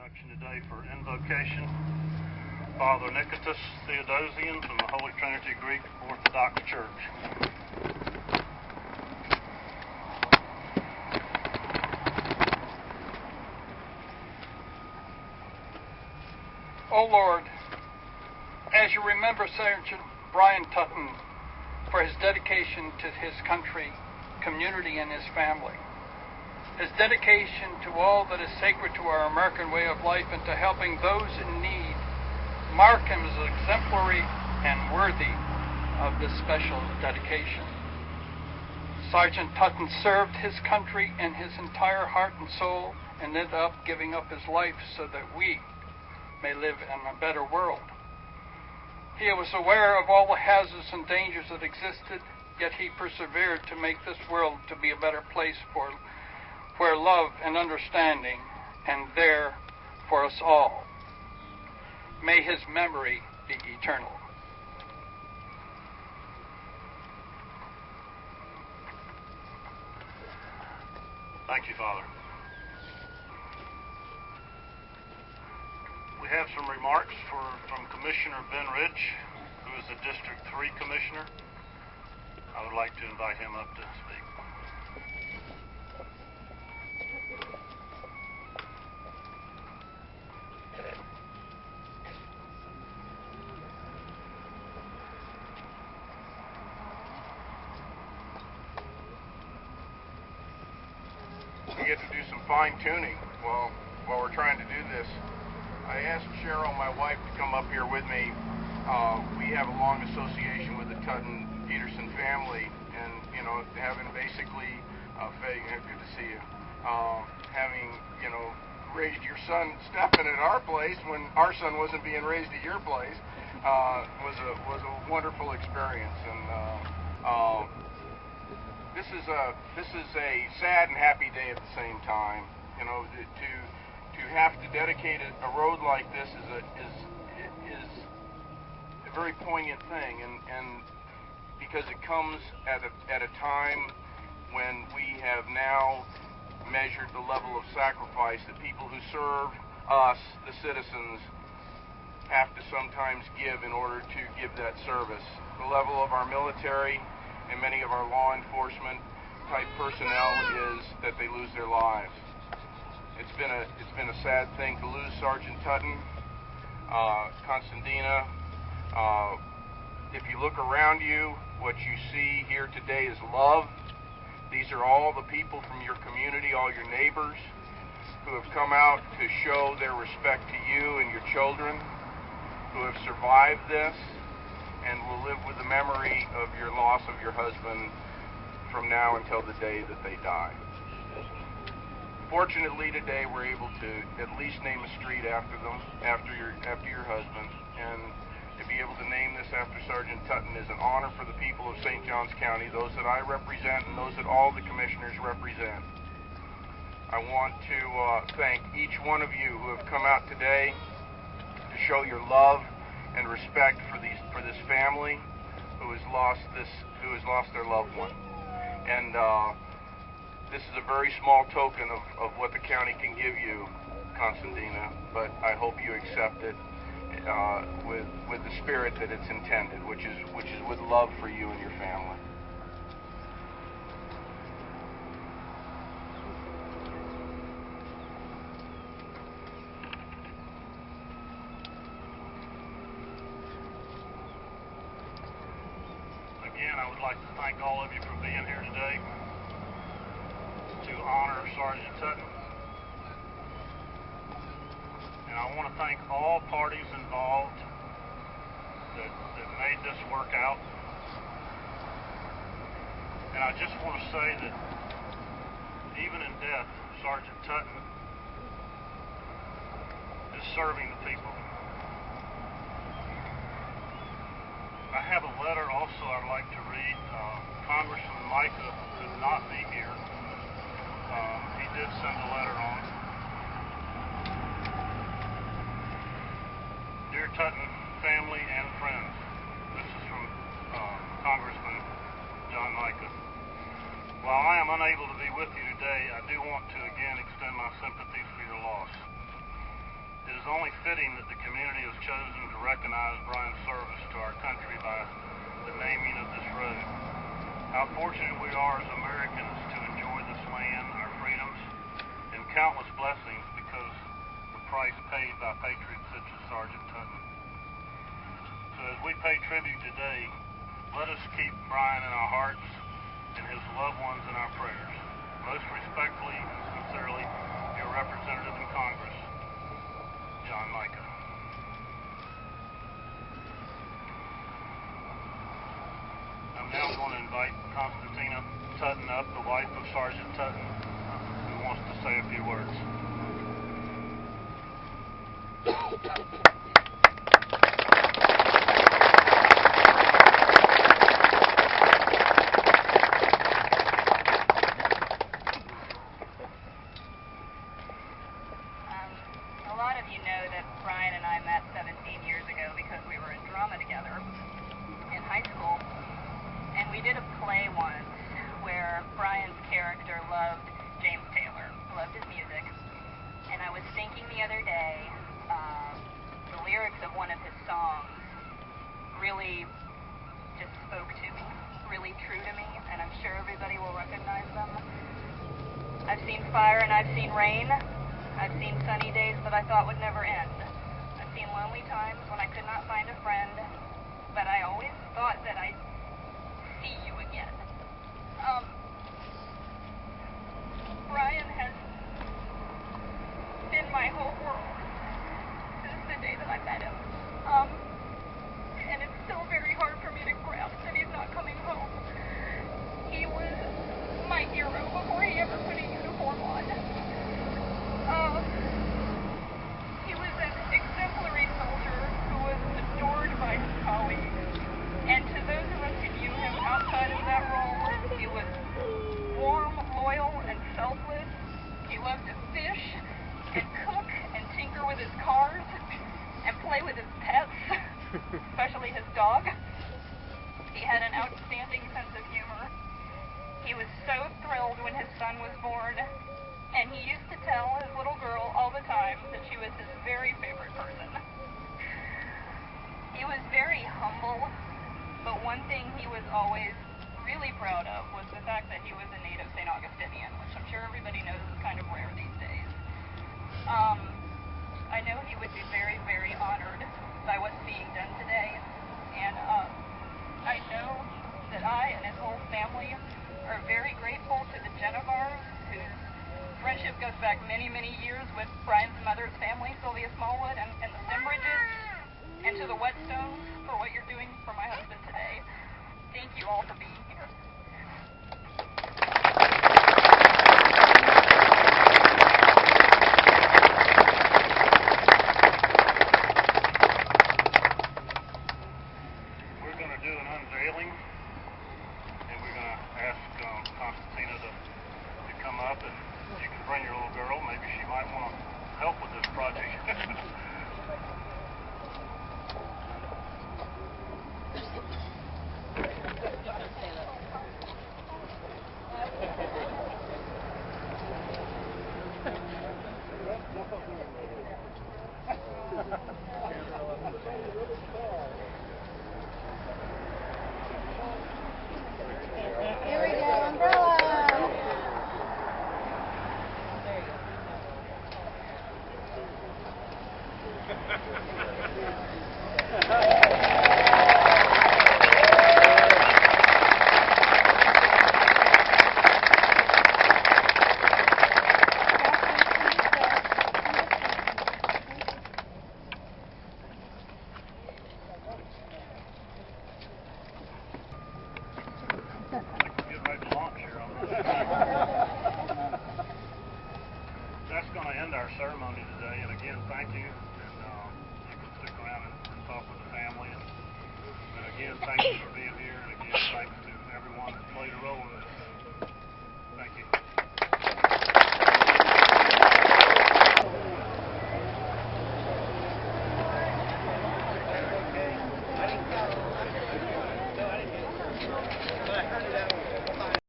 introduction today for invocation. Father Nicotus Theodosian from the Holy Trinity Greek Orthodox Church. O Lord, as you remember Sergeant Bryan Tutten for his dedication to his country, community, and his family, his dedication to all that is sacred to our American way of life and to helping those in need, mark him as exemplary and worthy of this special dedication. Sergeant Tutten served his country in his entire heart and soul and ended up giving up his life so that we may live in a better world. He was aware of all the hazards and dangers that existed, yet he persevered to make this world to be a better place where love and understanding and there for us all. May his memory be eternal. Thank you, Father. We have some remarks from Commissioner Ben Rich, who is the District 3 Commissioner. I would like to invite him up to speak. We get to do some fine-tuning while we're trying to do this. I asked Cheryl, my wife, to come up here with me. We have a long association with the Tutten-Peterson family, and having basically, good to see you, having raised your son Stephen at our place when our son wasn't being raised at your place, was a wonderful experience. And this is a sad and happy day at the same time. To have to dedicate a road like this is a very poignant thing, and because it comes at a time when we have now measured the level of sacrifice that people who serve us, the citizens, have to sometimes give in order to give that service. The level of our military and many of our law enforcement type personnel is that they lose their lives. It's been a sad thing to lose Sergeant Tutten, Constantina. If you look around you, what you see here today is love. These are all the people from your community, all your neighbors, who have come out to show their respect to you and your children, who have survived this and will live with the memory of your loss of your husband from now until the day that they die. Fortunately, today we're able to at least name a street after them, after your husband, and to be able to name this after Sergeant Tutten is an honor for the people of St. Johns County, those that I represent and those that all the commissioners represent. I want to thank each one of you who have come out today to show your love and respect for this family who has lost their loved one. And this is a very small token of what the county can give you, Constantina, but I hope you accept it with the spirit that it's intended, which is with love for you and your family. Again, I would like to thank all of you for being here today to honor Sergeant Tutten. And I want to thank all parties involved that made this work out. And I just want to say that even in death, Sergeant Tutten is serving the people. I have a letter also I'd like to read. Congressman Micah could not be here. He did send a letter on. Dear Tutten family and friends, this is from Congressman John Micah. While I am unable to be with you today, I do want to again extend my sympathies for your loss. only fitting that the community has chosen to recognize Bryan's service to our country by the naming of this road. How fortunate we are as Americans to enjoy this land, our freedoms, and countless blessings because the price paid by patriots such as Sergeant Tutten. So as we pay tribute today, let us keep Bryan in our hearts and his loved ones in our prayers. Most respectfully and sincerely, your representative in Congress, John Micah. I'm now going to invite Constantina Tutten up, the wife of Sergeant Tutten, who wants to say a few words. A lot of you know that Bryan and I met 17 years ago because we were in drama together in high school. And we did a play once where Bryan's character loved James Taylor, loved his music. And I was thinking the other day, the lyrics of one of his songs really just spoke to me, really true to me, and I'm sure everybody will recognize them. I've seen fire and I've seen rain. I've seen sunny days that I thought would never end. I've seen lonely times when I could not find a friend, but I always thought that I'd see you again. Bryan has been my whole world since the day that I met him. And it's still very hard for me to grasp that he's not coming home. He was my hero before he ever put a uniform on. He was an exemplary soldier who was adored by his colleagues. And to those of us who knew him outside of that role, he was warm, loyal, and selfless. He loved to fish and cook and tinker with his cars and play with his pets, especially his dog. He had an outstanding sense of humor. He was so thrilled when his son was born, and he used to tell his little girl all the time that she was his very favorite person. He was very humble, but one thing he was always really proud of was the fact that he was a native St. Augustinian, which I'm sure everybody knows is kind of rare these days. I know he would be very, very honored by what's being done today, and I know that I and his whole family are very grateful to the Genevars, whose friendship goes back many, many years with Bryan's mother's family, Sylvia Smallwood, and the Simbridges, and to the Whetstones for what you're doing for my husband today. Thank you all for being here. We're going to do an unveiling, and we're going to ask Constantina to come up, and you can bring your little girl. Maybe she might want to help with this project. Here we go, umbrella. Get ready to launch here on this. That's going to end our ceremony today. And again, thank you. And you can stick around and talk with the family. And again, thank you for